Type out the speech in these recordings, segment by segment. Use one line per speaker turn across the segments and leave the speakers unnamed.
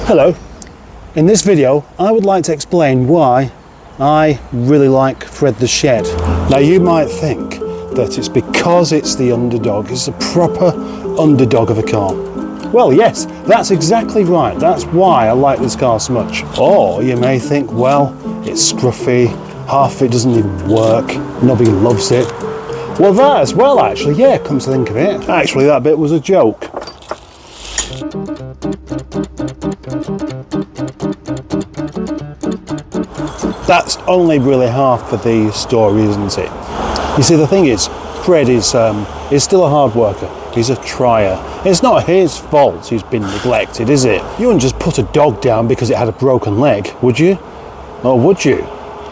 Hello. In this video, I would like to explain why I really like Fred the Shed. Now you might think that it's because it's the underdog, it's a proper underdog of a car. Well, yes, that's exactly right. That's why I like this car so much. Or you may think, well, it's scruffy, half of it doesn't even work, nobody loves it. Well, that as well, actually, yeah, come to think of it. Actually, that bit was a joke. That's only really half of the story, isn't it? You see, the thing is, Fred is still a hard worker. He's a trier. It's not his fault he's been neglected, is it? You wouldn't just put a dog down because it had a broken leg, would you? Or would you?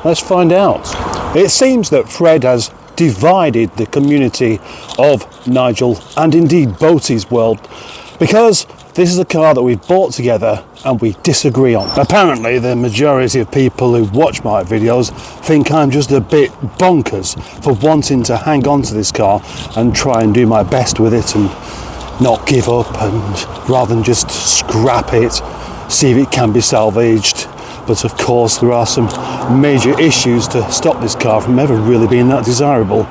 Let's find out. It seems that Fred has divided the community of Nigel and indeed Boaty's world, because this is a car that we've bought together and we disagree on. Apparently the majority of people who watch my videos think I'm just a bit bonkers for wanting to hang on to this car and try and do my best with it and not give up, and rather than just scrap it, see if it can be salvaged. But of course there are some major issues to stop this car from ever really being that desirable.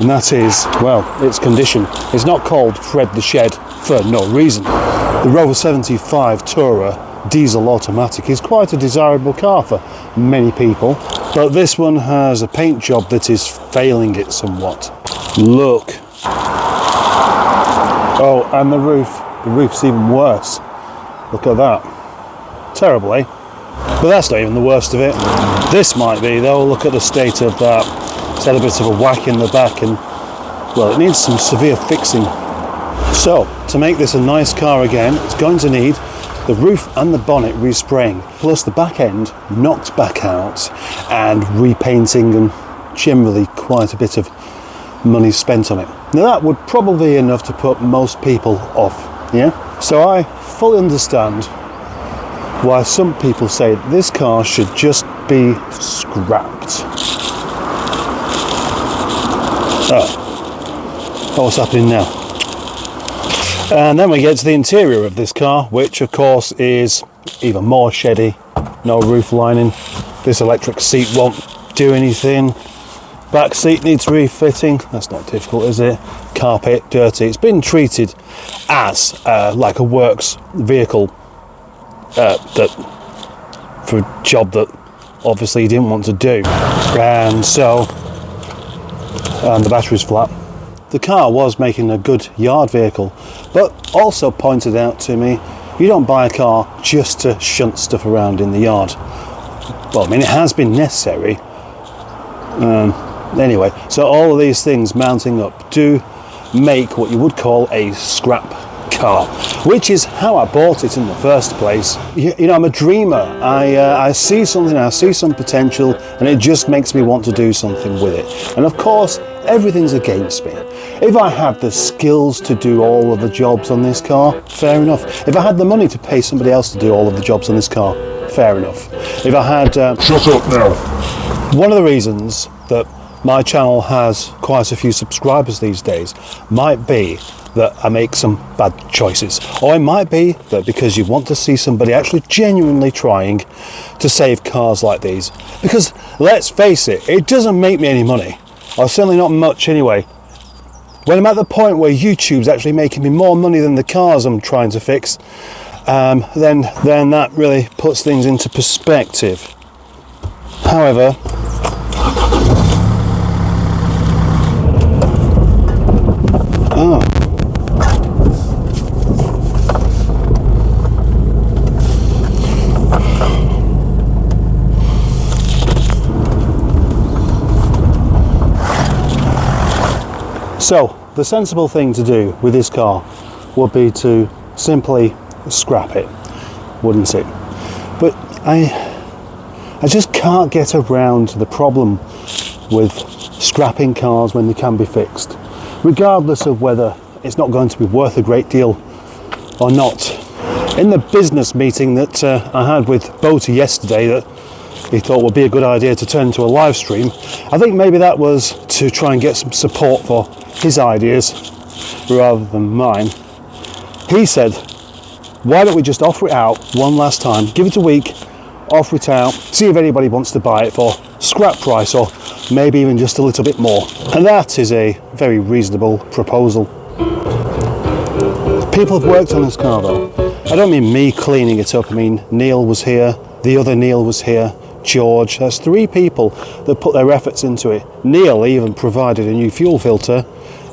And that is, well, its condition. It's not called Fred the Shed for no reason. The Rover 75 Tourer diesel automatic is quite a desirable car for many people, but this one has a paint job that is failing it somewhat. Look. Oh, and the roof's even worse. Look at that. Terrible, eh? But that's not even the worst of it. This might be though. Look at the state of that. It's had a bit of a whack in the back and, well, it needs some severe fixing. So, to make this a nice car again, it's going to need the roof and the bonnet respraying, plus the back end knocked back out and repainting, and generally quite a bit of money spent on it. Now that would probably be enough to put most people off, yeah? So I fully understand why some people say that this car should just be scrapped. Oh, what's happening now? And then we get to the interior of this car, which of course is even more sheddy. No roof lining. This electric seat won't do anything. Back seat needs refitting. That's not difficult, is it? Carpet, dirty. It's been treated as like a works vehicle that for a job that obviously he didn't want to do. And so, and the battery's flat. The car was making a good yard vehicle, but also pointed out to me, you don't buy a car just to shunt stuff around in the yard. Well, I mean, it has been necessary. Anyway, so all of these things mounting up do make what you would call a scrap car, which is how I bought it in the first place. You know, I'm a dreamer. I see something, I see some potential, and it just makes me want to do something with it. And of course, everything's against me. If I had the skills to do all of the jobs on this car, fair enough. If I had the money to pay somebody else to do all of the jobs on this car, fair enough. If I had... Shut up now! One of the reasons that my channel has quite a few subscribers these days might be that I make some bad choices. Or it might be that because you want to see somebody actually genuinely trying to save cars like these. Because let's face it, it doesn't make me any money. Or certainly not much anyway. When I'm at the point where YouTube's actually making me more money than the cars I'm trying to fix, then that really puts things into perspective. However, so the sensible thing to do with this car would be to simply scrap it, wouldn't it? But I just can't get around the problem with scrapping cars when they can be fixed, regardless of whether it's not going to be worth a great deal or not. In the business meeting that I had with Boaty yesterday that he thought would be a good idea to turn into a live stream, I think maybe that was to try and get some support for his ideas rather than mine. He said why don't we just offer it out one last time, give it a week, offer it out, see if anybody wants to buy it for scrap price or maybe even just a little bit more. And that is a very reasonable proposal. People have worked on this car though. I don't mean me cleaning it up, I mean Neil was here, the other Neil was here, George. There's 3 people that put their efforts into it. Neil even provided a new fuel filter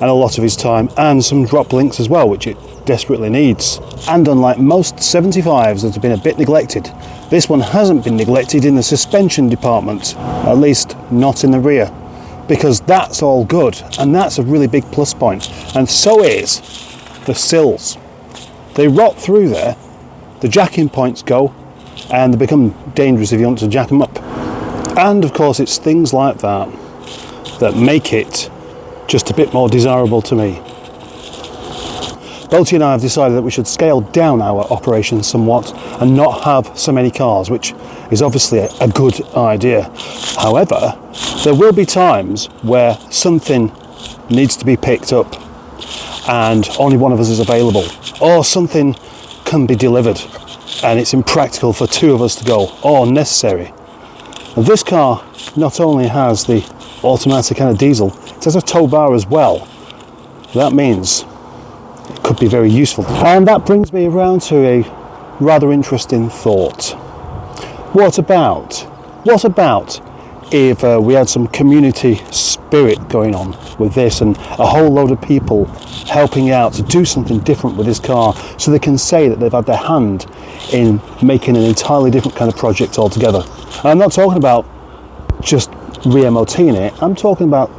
and a lot of his time and some drop links as well, which it desperately needs. And unlike most 75s that have been a bit neglected, this one hasn't been neglected in the suspension department, at least not in the rear, because that's all good and that's a really big plus point. And so is the sills. They rot through there, the jacking points go, and they become dangerous if you want to jack them up. And of course it's things like that that make it just a bit more desirable to me. Boaty and I have decided that we should scale down our operations somewhat and not have so many cars, which is obviously a good idea. However, there will be times where something needs to be picked up and only one of us is available, or something can be delivered and it's impractical for 2 of us to go, or necessary. And this car not only has the automatic and a diesel, it has a tow bar as well. That means it could be very useful. And that brings me around to a rather interesting thought. What about if we had some community spirit going on with this and a whole load of people helping out to do something different with this car so they can say that they've had their hand in making an entirely different kind of project altogether. And I'm not talking about just re-MOTing it, I'm talking about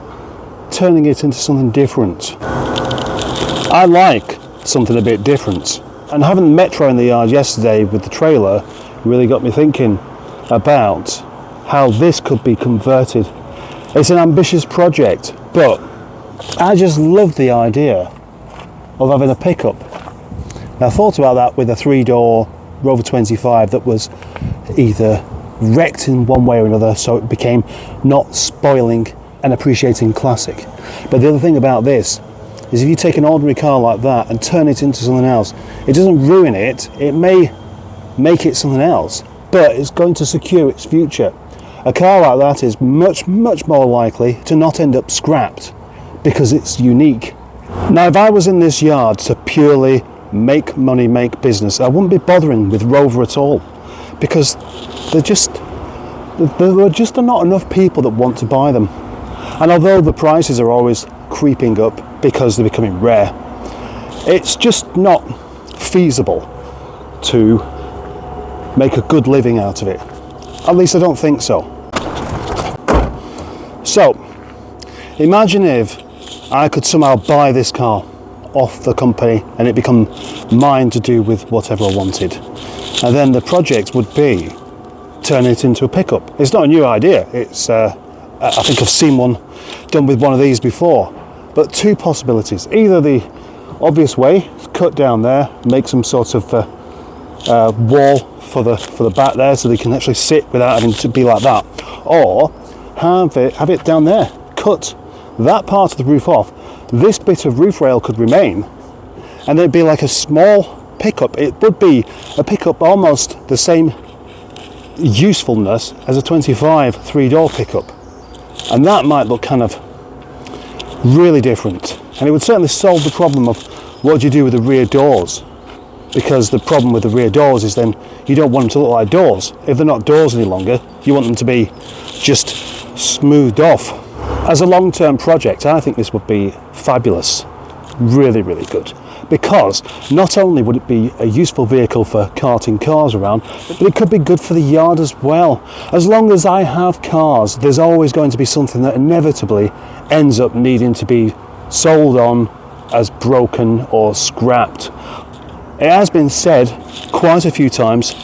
turning it into something different. I like something a bit different, and having Metro in the yard yesterday with the trailer really got me thinking about how this could be converted. It's an ambitious project, but I just love the idea of having a pickup. Now, I thought about that with a 3-door Rover 25 that was either wrecked in one way or another, so it became not spoiling an appreciating classic. But the other thing about this is if you take an ordinary car like that and turn it into something else, it doesn't ruin it, it may make it something else, but it's going to secure its future. A car like that is much more likely to not end up scrapped because it's unique. Now, if I was in this yard to purely make money, make business, I wouldn't be bothering with Rover at all, because there are not enough people that want to buy them. And although the prices are always creeping up because they're becoming rare, it's just not feasible to make a good living out of it. At least I don't think so. So, imagine if I could somehow buy this car off the company and it become mine to do with whatever I wanted. And then the project would be turn it into a pickup. It's not a new idea. It's I think I've seen one done with one of these before. But 2 possibilities. Either the obvious way, cut down there, make some sort of wall for the back there so they can actually sit without having to be like that, or have it down there, cut that part of the roof off, this bit of roof rail could remain, and it'd be like a small pickup. It would be a pickup almost the same usefulness as a 25 3-door pickup, and that might look kind of really different, and it would certainly solve the problem of what do you do with the rear doors. Because the problem with the rear doors is then you don't want them to look like doors. If they're not doors any longer, you want them to be just smoothed off. As a long-term project, I think this would be fabulous. Really, really good. Because not only would it be a useful vehicle for carting cars around, but it could be good for the yard as well. As long as I have cars, there's always going to be something that inevitably ends up needing to be sold on as broken or scrapped. It has been said quite a few times,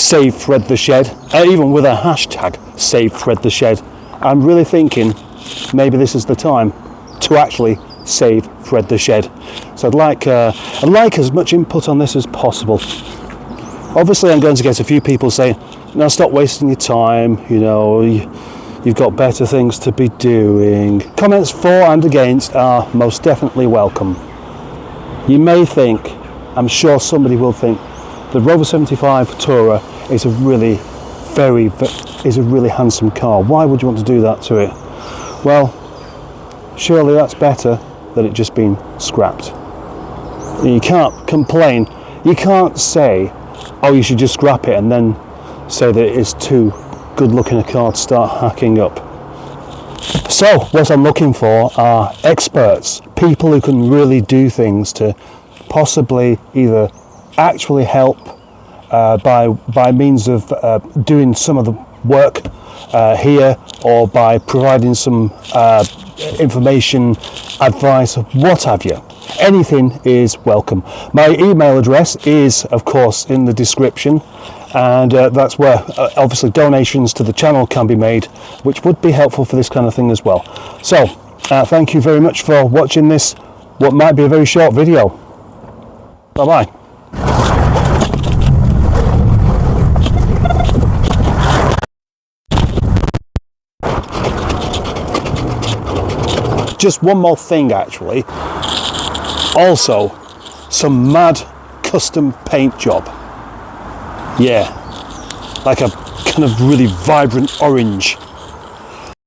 save Fred the Shed, even with a hashtag, save Fred the Shed. I'm really thinking maybe this is the time to actually save Fred the Shed. So I'd like as much input on this as possible. Obviously I'm going to get a few people saying, now stop wasting your time, you know, you've got better things to be doing. Comments for and against are most definitely welcome. You may think I'm sure somebody will think the Rover 75 Tourer is a really handsome car. Why would you want to do that to it? Well, surely that's better than it just being scrapped. You can't complain. You can't say, oh, you should just scrap it, and then say that it is too good looking a car to start hacking up. So what I'm looking for are experts, people who can really do things to possibly either actually help by means of doing some of the work here, or by providing some information, advice, what have you. Anything is welcome. My email address is, of course, in the description, and that's where obviously donations to the channel can be made, which would be helpful for this kind of thing as well. So thank you very much for watching this, what might be a very short video. Bye bye. Just one more thing, actually. Also, some mad custom paint job. Yeah, like a kind of really vibrant orange